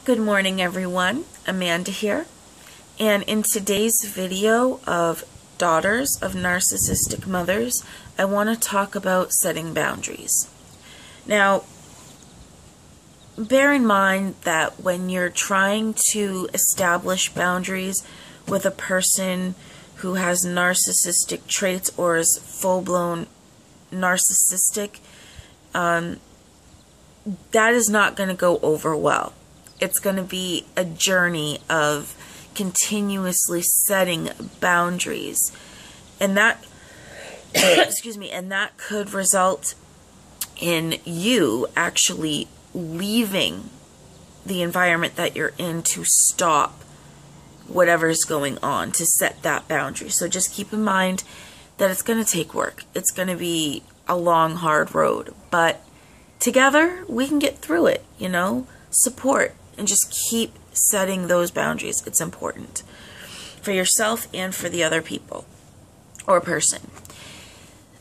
Good morning, everyone. Amanda here. And in today's video of Daughters of Narcissistic Mothers, I want to talk about setting boundaries. Now, bear in mind that when you're trying to establish boundaries with a person who has narcissistic traits or is full-blown narcissistic, that is not going to go over well. It's going to be a journey of continuously setting boundaries, and that and that could result in you actually leaving the environment that you're in to stop whatever's going on, to set that boundary. So just keep in mind that it's going to take work. It's going to be a long, hard road, but together we can get through it, support, and just keep setting those boundaries. It's important for yourself and for the other people or person.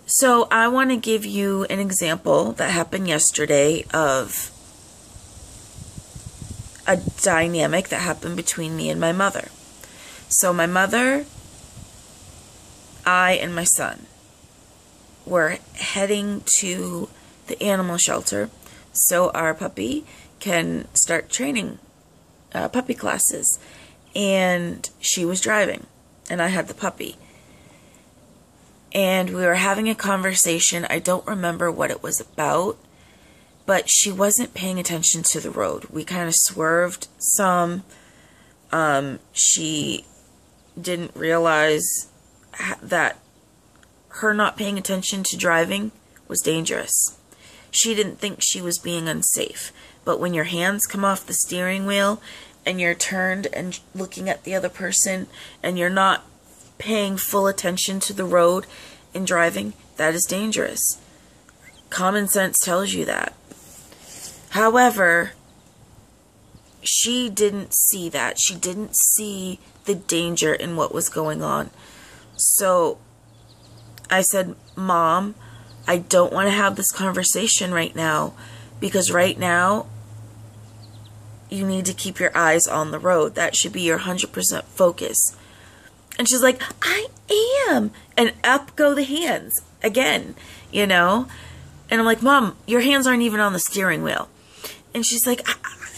So I want to give you an example that happened yesterday of a dynamic that happened between me and my mother. So my mother, I, and my son were heading to the animal shelter so our puppy can start training puppy classes. And she was driving, and I had the puppy. And we were having a conversation. I don't remember what it was about, but she wasn't paying attention to the road. We kind of swerved some. She didn't realize that her not paying attention to driving was dangerous. She didn't think she was being unsafe. But when your hands come off the steering wheel and you're turned and looking at the other person and you're not paying full attention to the road in driving, that is dangerous. Common sense tells you that. However, she didn't see that. She didn't see the danger in what was going on. So I said, Mom, I don't want to have this conversation right now, because right now you need to keep your eyes on the road. That should be your 100% focus. And she's like, I am. And up go the hands again, And I'm like, Mom, your hands aren't even on the steering wheel. And she's like,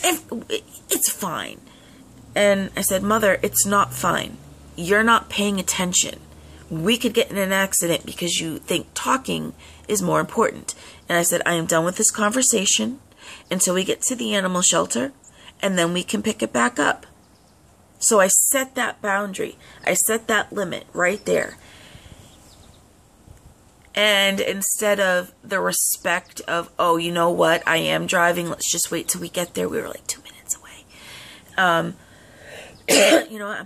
it's fine. And I said, Mother, it's not fine. You're not paying attention. We could get in an accident because you think talking is more important. And I said, I am done with this conversation until we get to the animal shelter, and then we can pick it back up. So I set that boundary. I set that limit right there. And instead of the respect of, oh, you know what, I am driving, let's just wait till we get there. We were like 2 minutes away. I'm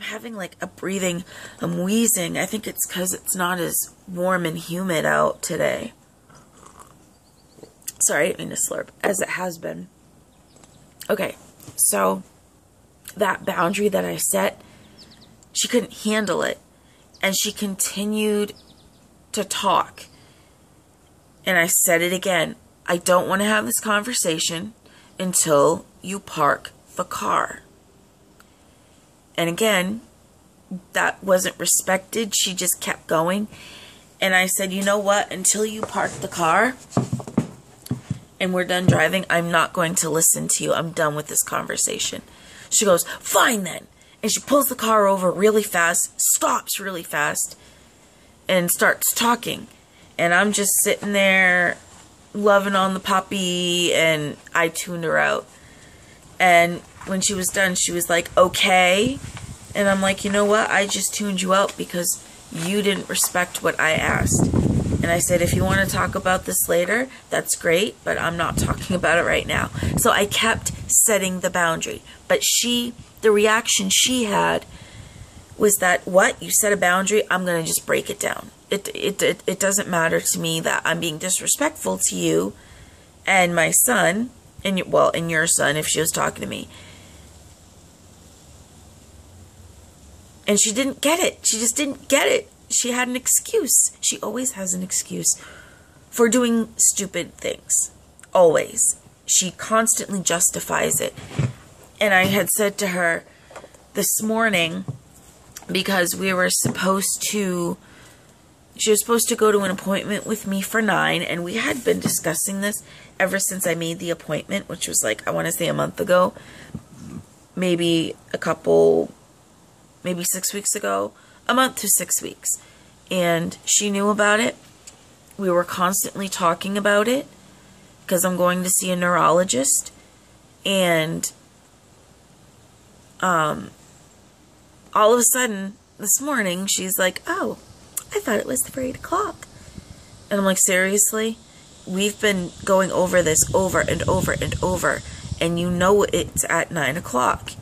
having like a breathing, I'm wheezing. I think it's because it's not as warm and humid out today. Sorry, I didn't mean to slurp, as it has been. Okay, so that boundary that I set, she couldn't handle it. And she continued to talk. And I said it again. I don't want to have this conversation until you park the car. And again, that wasn't respected. She just kept going. And I said, you know what? Until you park the car and we're done driving, I'm not going to listen to you. I'm done with this conversation. She goes, fine then. And she pulls the car over really fast, stops really fast, and starts talking. And I'm just sitting there loving on the puppy, and I tuned her out. And when she was done, she was like, okay. And I'm like, you know what? I just tuned you out because you didn't respect what I asked. And I said, if you want to talk about this later, that's great, but I'm not talking about it right now. So I kept setting the boundary. But the reaction she had was that, what? You set a boundary? I'm going to just break it down. It doesn't matter to me that I'm being disrespectful to you and my son, and your son if she was talking to me. And she didn't get it. She just didn't get it. She had an excuse. She always has an excuse for doing stupid things. Always. She constantly justifies it. And I had said to her this morning, because she was supposed to go to an appointment with me for 9, and we had been discussing this ever since I made the appointment, which was like, I want to say a month ago, maybe 6 weeks ago, a month to 6 weeks. And she knew about it. We were constantly talking about it because I'm going to see a neurologist. And all of a sudden this morning she's like, oh, I thought it was for 8 o'clock. And I'm like, seriously? We've been going over this over and over and over, and you know it's at 9 o'clock.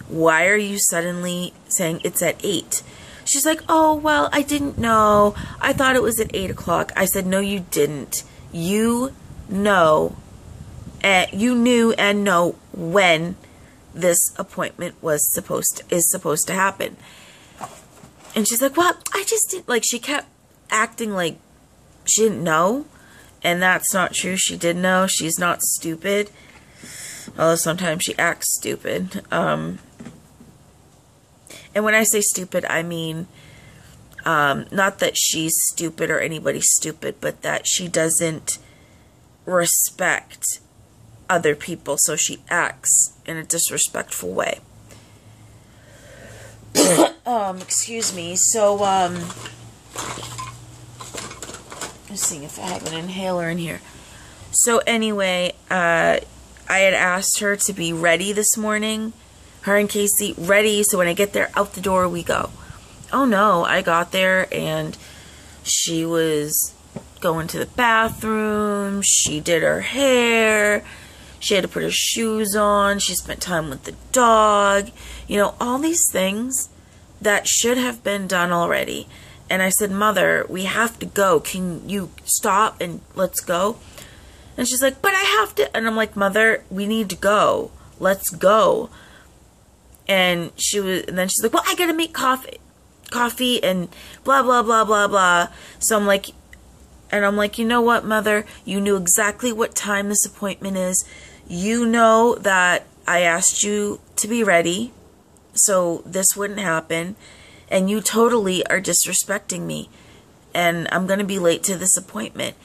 Why are you suddenly saying it's at 8? She's like, oh, well, I didn't know. I thought it was at 8 o'clock. I said, no, you didn't. You knew and know when this appointment is supposed to happen. And she's like, well, I just didn't. Like, she kept acting like she didn't know. And that's not true. She did know. She's not stupid. Although sometimes she acts stupid. And when I say stupid, I mean, not that she's stupid or anybody's stupid, but that she doesn't respect other people. So she acts in a disrespectful way. Excuse me. So, let's see if I have an inhaler in here. So anyway, I had asked her to be ready this morning. Her and Casey, ready, so when I get there, out the door we go. Oh no, I got there and she was going to the bathroom. She did her hair. She had to put her shoes on. She spent time with the dog. You know, all these things that should have been done already. And I said, Mother, we have to go. Can you stop and let's go? And she's like, but I have to. And I'm like, Mother, we need to go. Let's go. And then she's like, well, I gotta make coffee and blah, blah, blah, blah, blah. So I'm like, you know what, Mother? You knew exactly what time this appointment is. You know that I asked you to be ready, so this wouldn't happen. And you totally are disrespecting me. And I'm going to be late to this appointment.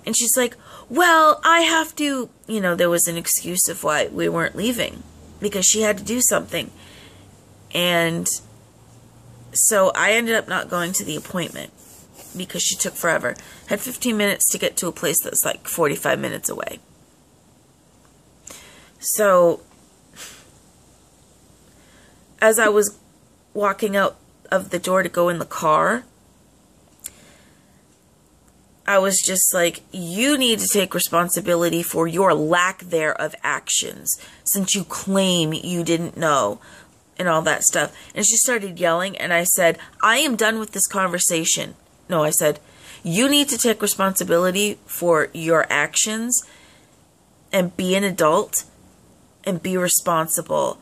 And she's like, well, I have to, you know, there was an excuse of why we weren't leaving. Because she had to do something. And so I ended up not going to the appointment. Because she took forever. Had 15 minutes to get to a place that's like 45 minutes away. So, as I was walking out of the door to go in the car, I was just like, you need to take responsibility for your lack there of actions, since you claim you didn't know, and all that stuff. And she started yelling, and I said, I am done with this conversation. No, I said, you need to take responsibility for your actions, and be an adult, and be responsible.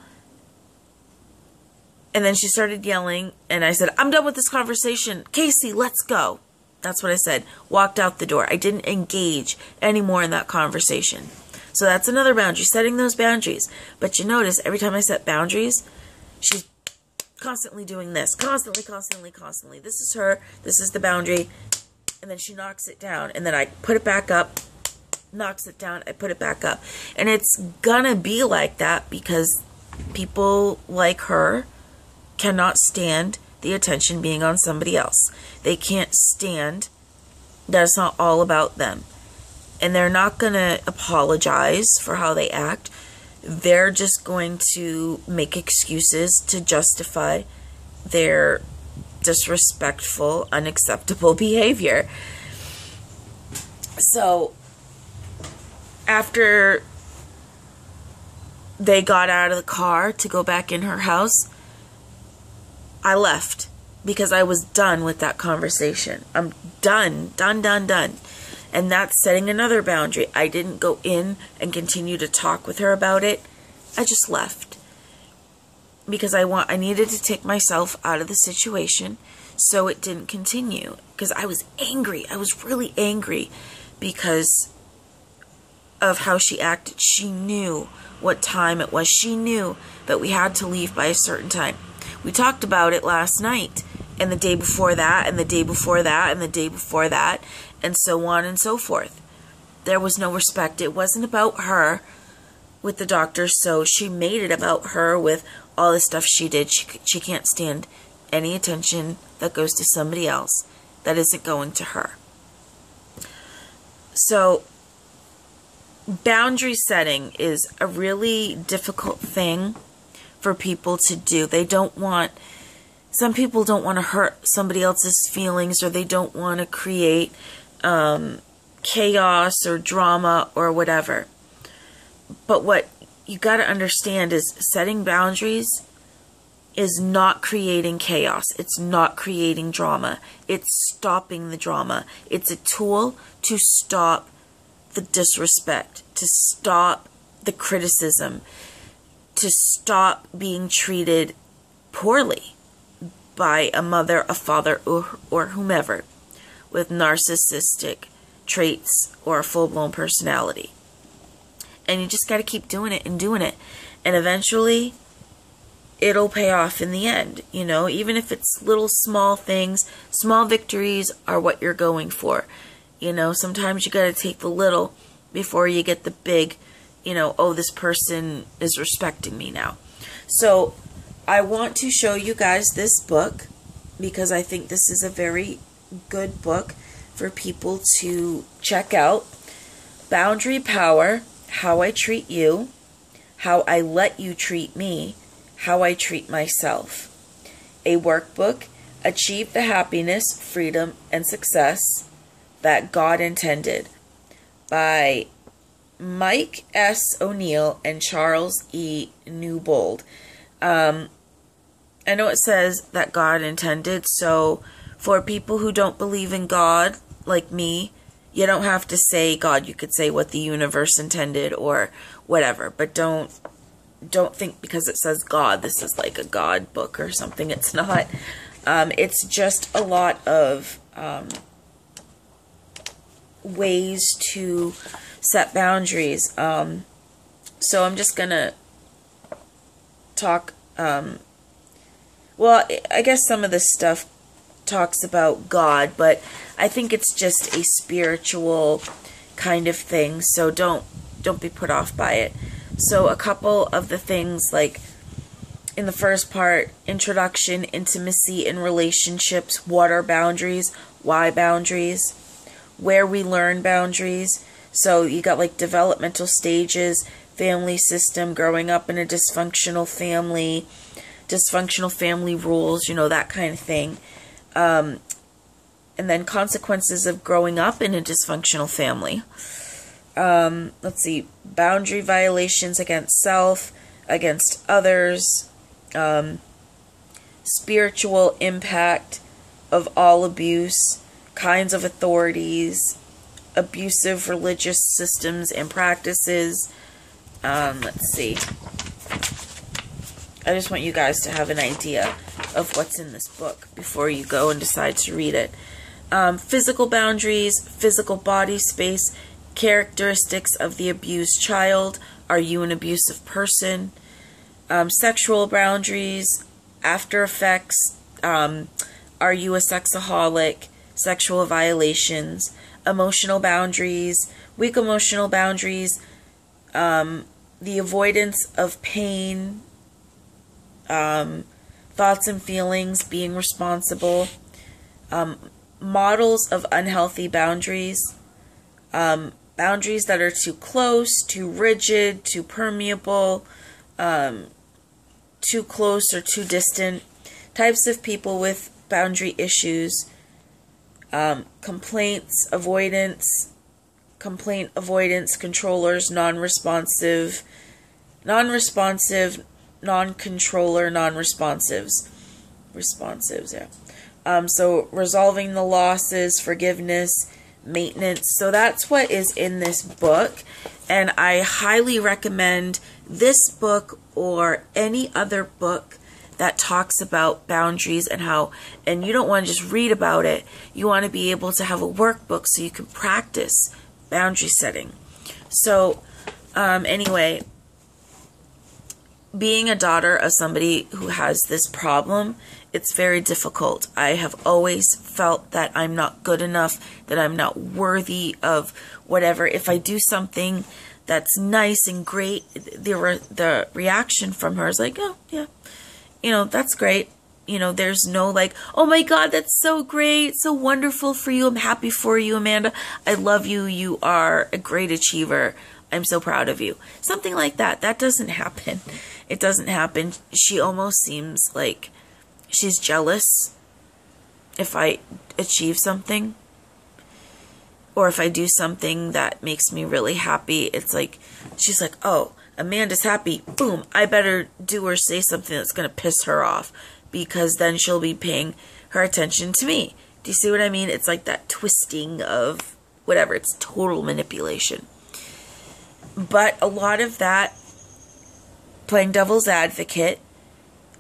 And then she started yelling, and I said, I'm done with this conversation. Casey, let's go. That's what I said. Walked out the door. I didn't engage anymore in that conversation. So that's another boundary, setting those boundaries. But you notice, every time I set boundaries, she's constantly doing this. Constantly, constantly, constantly. This is her. This is the boundary. And then she knocks it down. And then I put it back up. Knocks it down. I put it back up. And it's gonna be like that because people like her cannot stand the attention being on somebody else. They can't stand that it's not all about them. And they're not going to apologize for how they act. They're just going to make excuses to justify their disrespectful, unacceptable behavior. So, after they got out of the car to go back in her house, I left because I was done with that conversation. I'm done. And that's setting another boundary. I didn't go in and continue to talk with her about it. I just left because I needed to take myself out of the situation so it didn't continue. Because I was angry. I was really angry because of how she acted. She knew what time it was. She knew that we had to leave by a certain time. We talked about it last night, and the day before that, and the day before that, and the day before that, and so on and so forth. There was no respect. It wasn't about her with the doctor, so she made it about her with all the stuff she did. She can't stand any attention that goes to somebody else that isn't going to her. So boundary setting is a really difficult thing for people to do. Some people don't want to hurt somebody else's feelings, or they don't want to create chaos or drama or whatever. But what you got to understand is setting boundaries is not creating chaos. It's not creating drama. It's stopping the drama. It's a tool to stop the disrespect, to stop the criticism, to stop being treated poorly by a mother, a father, or whomever with narcissistic traits or a full-blown personality. And you just got to keep doing it and doing it. And eventually, it'll pay off in the end. You know, even if it's little small things, small victories are what you're going for. You know, sometimes you got to take the little before you get the big, you know, oh, this person is respecting me now. So I want to show you guys this book because I think this is a very good book for people to check out. Boundary Power: How I Treat You, How I Let You Treat Me, How I Treat Myself. A workbook: Achieve the happiness, freedom, and success that God intended, by Mike S. O'Neill and Charles E. Newbold. I know it says that God intended, so for people who don't believe in God, like me, you don't have to say God. You could say what the universe intended or whatever, but don't think because it says God, this is like a God book or something. It's not. It's just a lot of ways to set boundaries. So I'm just gonna talk. Well, I guess some of this stuff talks about God, but I think it's just a spiritual kind of thing. So don't be put off by it. So a couple of the things, like in the first part, introduction, intimacy in relationships, what are boundaries, why boundaries, where we learn boundaries. So you got like developmental stages, family system, growing up in a dysfunctional family rules, you know, that kind of thing. And then consequences of growing up in a dysfunctional family. Let's see, boundary violations against self, against others, spiritual impact of all abuse, kinds of authorities, abusive religious systems and practices. Let's see. I just want you guys to have an idea of what's in this book before you go and decide to read it. Physical boundaries, physical body space, characteristics of the abused child. Are you an abusive person? Sexual boundaries, after effects. Are you a sexaholic? Sexual violations. Emotional boundaries, weak emotional boundaries. The avoidance of pain. Thoughts and feelings, being responsible, models of unhealthy boundaries, boundaries that are too close, too rigid, too permeable, too close or too distant, types of people with boundary issues, complaint avoidance, controllers, non-responsive, non-controller, non-responsives. Responsives, yeah. So resolving the losses, forgiveness, maintenance. So that's what is in this book. And I highly recommend this book or any other book that talks about boundaries and how, and you don't want to just read about it. You want to be able to have a workbook so you can practice boundary setting. So, anyway, being a daughter of somebody who has this problem, it's very difficult. I have always felt that I'm not good enough, that I'm not worthy of whatever. If I do something that's nice and great, the reaction from her is like, oh, yeah, you know, that's great. You know, there's no like, oh my God, that's so great, so wonderful for you. I'm happy for you, Amanda. I love you. You are a great achiever. I'm so proud of you. Something like that. That doesn't happen. It doesn't happen. She almost seems like she's jealous if I achieve something. Or if I do something that makes me really happy. It's like, she's like, oh, Amanda's happy. Boom. I better do or say something that's going to piss her off. Because then she'll be paying her attention to me. Do you see what I mean? It's like that twisting of whatever. It's total manipulation. But a lot of that, playing devil's advocate,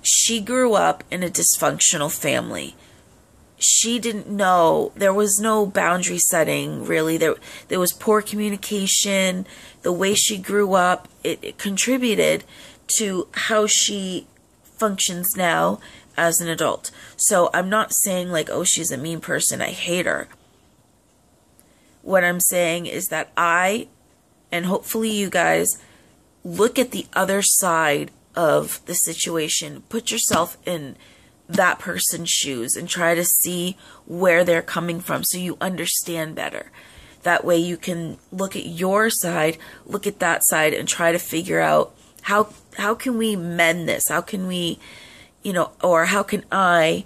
she grew up in a dysfunctional family. She didn't know, there was no boundary setting, really. There was poor communication. The way she grew up, it contributed to how she functions now as an adult. So I'm not saying like, oh, she's a mean person, I hate her. What I'm saying is that I, and hopefully you guys, look at the other side of the situation. Put yourself in that person's shoes and try to see where they're coming from so you understand better. That way you can look at your side, look at that side, and try to figure out how can we mend this? How can we, you know, or how can I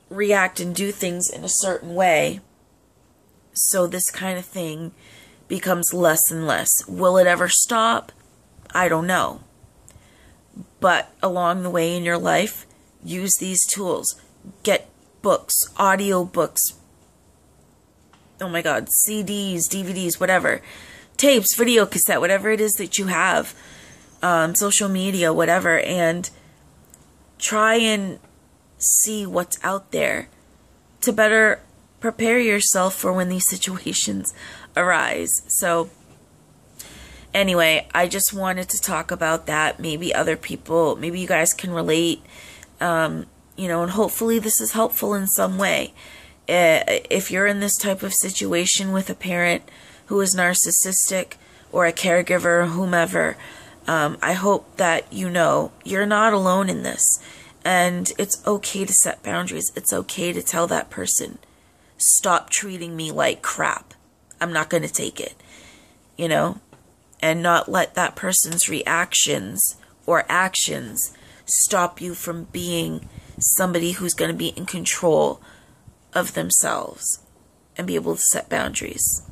react and do things in a certain way so this kind of thing becomes less and less. Will it ever stop? I don't know. But along the way in your life, use these tools. Get books, audio books, oh my God, CDs, DVDs, whatever, tapes, video cassette, whatever it is that you have, social media, whatever, and try and see what's out there to better prepare yourself for when these situations arise. So anyway, I just wanted to talk about that. Maybe other people, maybe you guys can relate, you know, and hopefully this is helpful in some way. If you're in this type of situation with a parent who is narcissistic or a caregiver or whomever, I hope that you know you're not alone in this. And it's okay to set boundaries. It's okay to tell that person, stop treating me like crap. I'm not going to take it, you know, and not let that person's reactions or actions stop you from being somebody who's going to be in control of themselves and be able to set boundaries.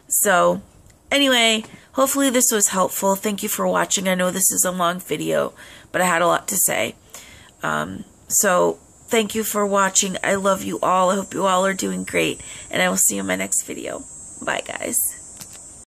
So anyway, hopefully this was helpful. Thank you for watching. I know this is a long video, but I had a lot to say. So thank you for watching. I love you all. I hope you all are doing great, and I will see you in my next video. Bye, guys.